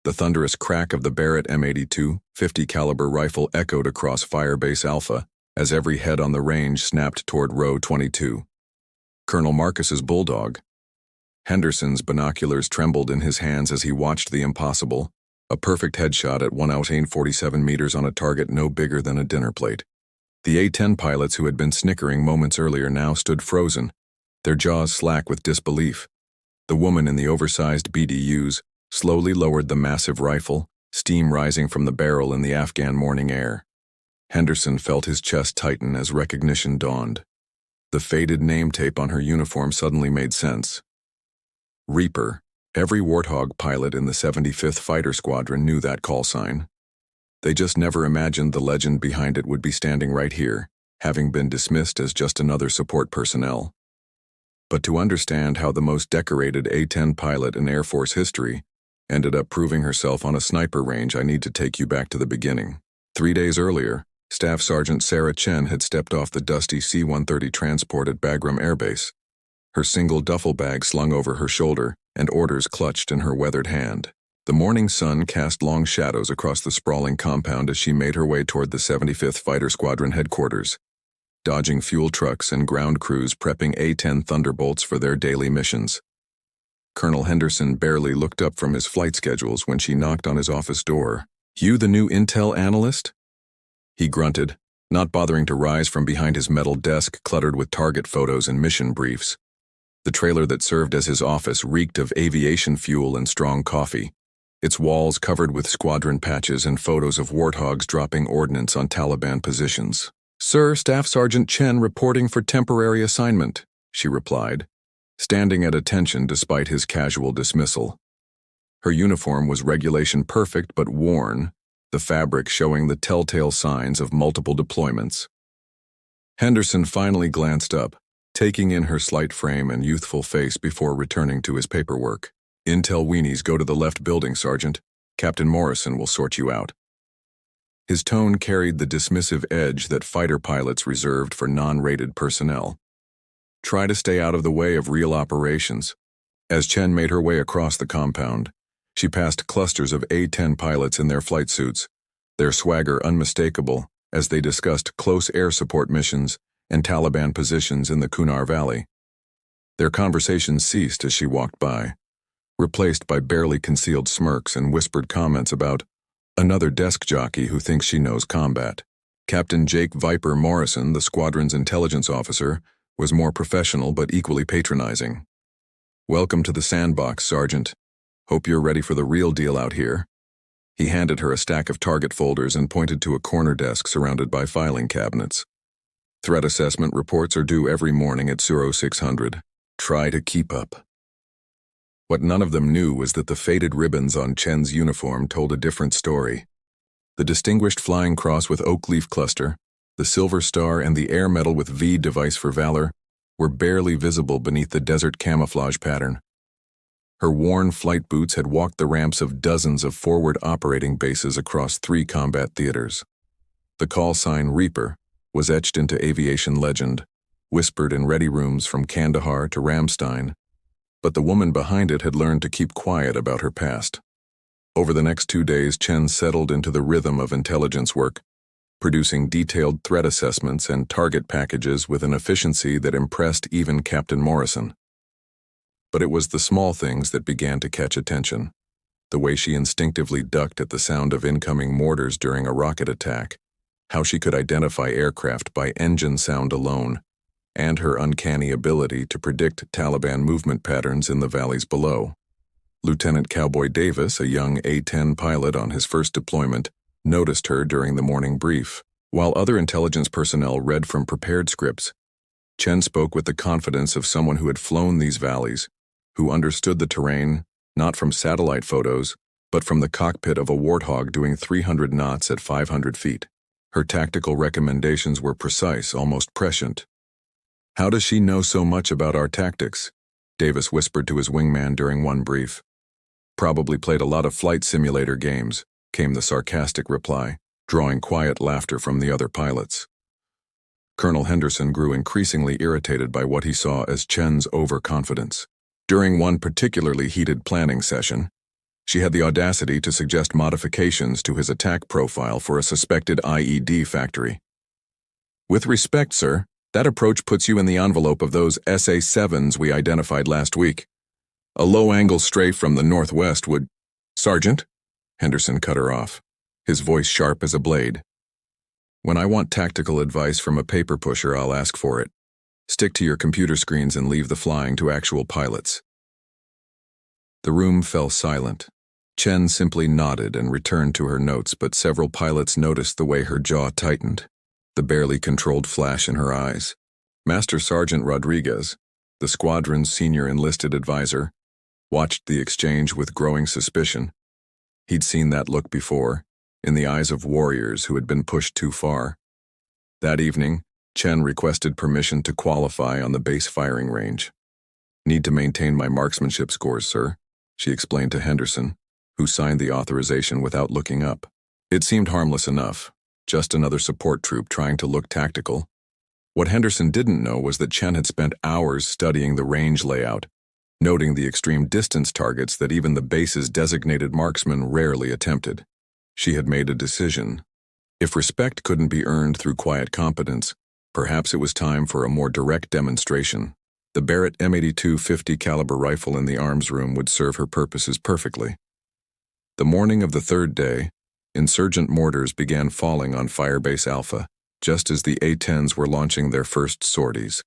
The thunderous crack of the Barrett M82 50 caliber rifle echoed across Firebase Alpha as every head on the range snapped toward row 22. Colonel Marcus's bulldog. Henderson's binoculars trembled in his hands as he watched the impossible, a perfect headshot at 1/47 meters on a target no bigger than a dinner plate. The A-10 pilots who had been snickering moments earlier now stood frozen, their jaws slack with disbelief. The woman in the oversized BDUs slowly lowered the massive rifle, steam rising from the barrel in the Afghan morning air. Henderson felt his chest tighten as recognition dawned. The faded name tape on her uniform suddenly made sense. Reaper. Every Warthog pilot in the 75th Fighter Squadron knew that call sign. They just never imagined the legend behind it would be standing right here, having been dismissed as just another support personnel. But to understand how the most decorated A-10 pilot in Air Force history ended up proving herself on a sniper range, I need to take you back to the beginning. 3 days earlier, Staff Sergeant Sarah Chen had stepped off the dusty C-130 transport at Bagram Air Base, her single duffel bag slung over her shoulder and orders clutched in her weathered hand. The morning sun cast long shadows across the sprawling compound as she made her way toward the 75th Fighter Squadron headquarters, dodging fuel trucks and ground crews prepping A-10 Thunderbolts for their daily missions. Colonel Henderson barely looked up from his flight schedules when she knocked on his office door. "You the new intel analyst?" He grunted, not bothering to rise from behind his metal desk cluttered with target photos and mission briefs. The trailer that served as his office reeked of aviation fuel and strong coffee, its walls covered with squadron patches and photos of warthogs dropping ordnance on Taliban positions. "Sir, Staff Sergeant Chen reporting for temporary assignment," she replied, standing at attention despite his casual dismissal. Her uniform was regulation perfect but worn, the fabric showing the telltale signs of multiple deployments. Henderson finally glanced up, taking in her slight frame and youthful face before returning to his paperwork. "Intel weenies, go to the left building, Sergeant. Captain Morrison will sort you out." His tone carried the dismissive edge that fighter pilots reserved for non-rated personnel. "Try to stay out of the way of real operations." As Chen made her way across the compound, she passed clusters of A-10 pilots in their flight suits, their swagger unmistakable as they discussed close air support missions and Taliban positions in the Kunar Valley. Their conversations ceased as she walked by, replaced by barely concealed smirks and whispered comments about another desk jockey who thinks she knows combat. Captain Jake Viper Morrison, the squadron's intelligence officer, was more professional but equally patronizing. "Welcome to the sandbox, Sergeant. Hope you're ready for the real deal out here." He handed her a stack of target folders and pointed to a corner desk surrounded by filing cabinets. "Threat assessment reports are due every morning at 0600. Try to keep up." What none of them knew was that the faded ribbons on Chen's uniform told a different story. The distinguished flying cross with oak leaf cluster, the silver star, and the air medal with V device for valor were barely visible beneath the desert camouflage pattern. Her worn flight boots had walked the ramps of dozens of forward operating bases across 3 combat theaters. The call sign Reaper was etched into aviation legend, whispered in ready rooms from Kandahar to Ramstein, but the woman behind it had learned to keep quiet about her past. Over the next 2 days, Chen settled into the rhythm of intelligence work, producing detailed threat assessments and target packages with an efficiency that impressed even Captain Morrison. But it was the small things that began to catch attention. The way she instinctively ducked at the sound of incoming mortars during a rocket attack, how she could identify aircraft by engine sound alone, and her uncanny ability to predict Taliban movement patterns in the valleys below. Lieutenant Cowboy Davis, a young A-10 pilot on his first deployment, noticed her during the morning brief. While other intelligence personnel read from prepared scripts, Chen spoke with the confidence of someone who had flown these valleys, who understood the terrain, not from satellite photos, but from the cockpit of a Warthog doing 300 knots at 500 feet. Her tactical recommendations were precise, almost prescient. "How does she know so much about our tactics?" Davis whispered to his wingman during one brief. "Probably played a lot of flight simulator games," came the sarcastic reply, drawing quiet laughter from the other pilots. Colonel Henderson grew increasingly irritated by what he saw as Chen's overconfidence. During one particularly heated planning session, She had the audacity to suggest modifications to his attack profile for a suspected IED factory. "With respect, sir, that approach puts you in the envelope of those SA-7s we identified last week. A low-angle strafe from the northwest would—" "Sergeant?" Henderson cut her off, his voice sharp as a blade. "When I want tactical advice from a paper pusher, I'll ask for it. Stick to your computer screens and leave the flying to actual pilots." The room fell silent. Chen simply nodded and returned to her notes, but several pilots noticed the way her jaw tightened, the barely controlled flash in her eyes. Master Sergeant Rodriguez, the squadron's senior enlisted advisor, watched the exchange with growing suspicion. He'd seen that look before, in the eyes of warriors who had been pushed too far. That evening, Chen requested permission to qualify on the base firing range. "Need to maintain my marksmanship scores, sir," she explained to Henderson, who signed the authorization without looking up. It seemed harmless enough, just another support troop trying to look tactical. What Henderson didn't know was that Chen had spent hours studying the range layout, noting the extreme distance targets that even the base's designated marksmen rarely attempted. She had made a decision. If respect couldn't be earned through quiet competence, perhaps it was time for a more direct demonstration. The Barrett M82 50 caliber rifle in the arms room would serve her purposes perfectly. The morning of the third day, insurgent mortars began falling on Firebase Alpha, just as the A-10s were launching their first sorties.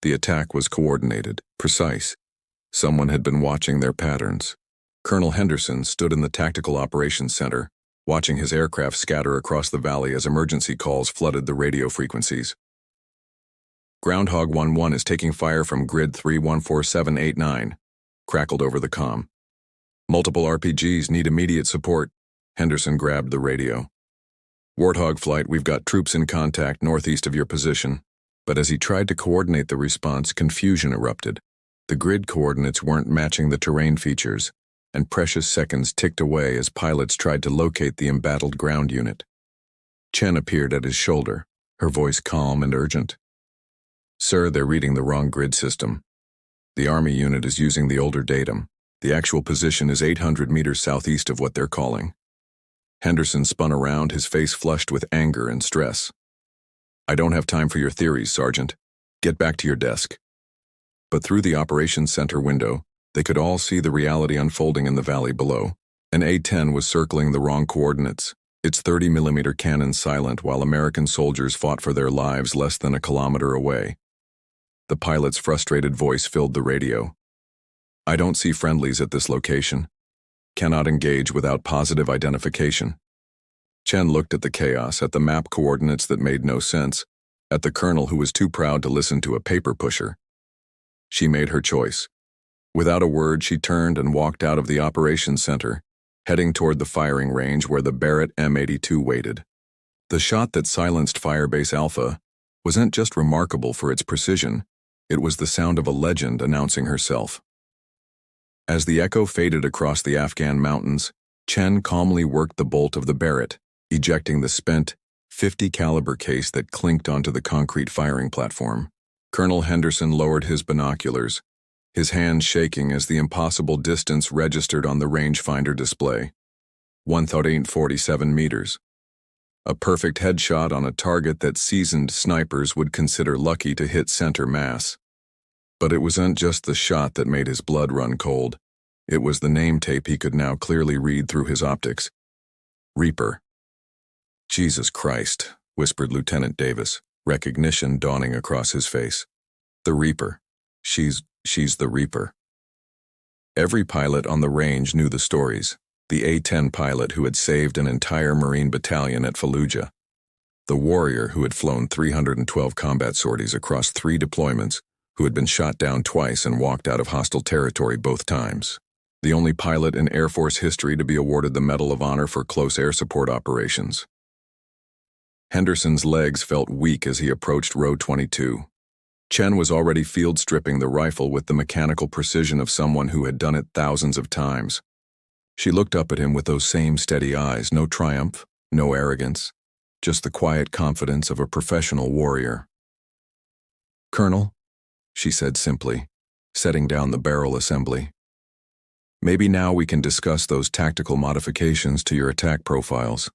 The attack was coordinated, precise. Someone had been watching their patterns. Colonel Henderson stood in the Tactical Operations Center, watching his aircraft scatter across the valley as emergency calls flooded the radio frequencies. "Groundhog 1-1 is taking fire from grid 314789, crackled over the comm. "Multiple RPGs need immediate support." Henderson grabbed the radio. "Warthog flight, we've got troops in contact northeast of your position." But as he tried to coordinate the response, confusion erupted. The grid coordinates weren't matching the terrain features, and precious seconds ticked away as pilots tried to locate the embattled ground unit. Chen appeared at his shoulder, her voice calm and urgent. "Sir, they're reading the wrong grid system. The Army unit is using the older datum. The actual position is 800 meters southeast of what they're calling." Henderson spun around, his face flushed with anger and stress. "I don't have time for your theories, Sergeant. Get back to your desk." But through the operations center window, they could all see the reality unfolding in the valley below. An A-10 was circling the wrong coordinates, its 30mm cannon silent while American soldiers fought for their lives less than a kilometer away. The pilot's frustrated voice filled the radio. "I don't see friendlies at this location. Cannot engage without positive identification." Chen looked at the chaos, at the map coordinates that made no sense, at the colonel who was too proud to listen to a paper pusher. She made her choice. Without a word, she turned and walked out of the operations center, heading toward the firing range where the Barrett M82 waited. The shot that silenced Firebase Alpha wasn't just remarkable for its precision, it was the sound of a legend announcing herself. As the echo faded across the Afghan mountains, Chen calmly worked the bolt of the Barrett, ejecting the spent .50 caliber case that clinked onto the concrete firing platform. Colonel Henderson lowered his binoculars, his hands shaking as the impossible distance registered on the rangefinder display. 1,847 meters. A perfect headshot on a target that seasoned snipers would consider lucky to hit center mass. But it wasn't just the shot that made his blood run cold. It was the name tape he could now clearly read through his optics. Reaper. "Jesus Christ," whispered Lieutenant Davis, recognition dawning across his face. "The Reaper. She's the Reaper." Every pilot on the range knew the stories. The A-10 pilot who had saved an entire Marine battalion at Fallujah. The warrior who had flown 312 combat sorties across 3 deployments, who had been shot down twice and walked out of hostile territory both times. The only pilot in Air Force history to be awarded the Medal of Honor for close air support operations. Henderson's legs felt weak as he approached row 22. Chen was already field stripping the rifle with the mechanical precision of someone who had done it thousands of times. She looked up at him with those same steady eyes, no triumph, no arrogance, just the quiet confidence of a professional warrior. "Colonel," she said simply, setting down the barrel assembly. Maybe now we can discuss those tactical modifications to your attack profiles.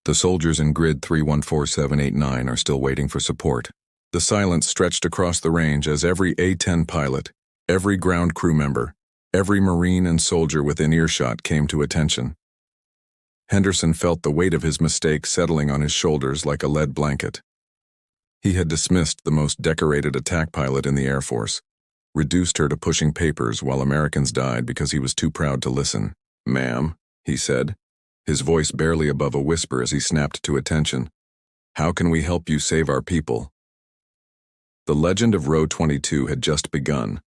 The soldiers in grid 314789 are still waiting for support. The silence stretched across the range as every A-10 pilot, every ground crew member, every Marine and soldier within earshot came to attention. Henderson felt the weight of his mistake settling on his shoulders like a lead blanket. He had dismissed the most decorated attack pilot in the Air Force, reduced her to pushing papers while Americans died because he was too proud to listen. "Ma'am," he said, his voice barely above a whisper as he snapped to attention. "How can we help you save our people?" The legend of Row 22 had just begun,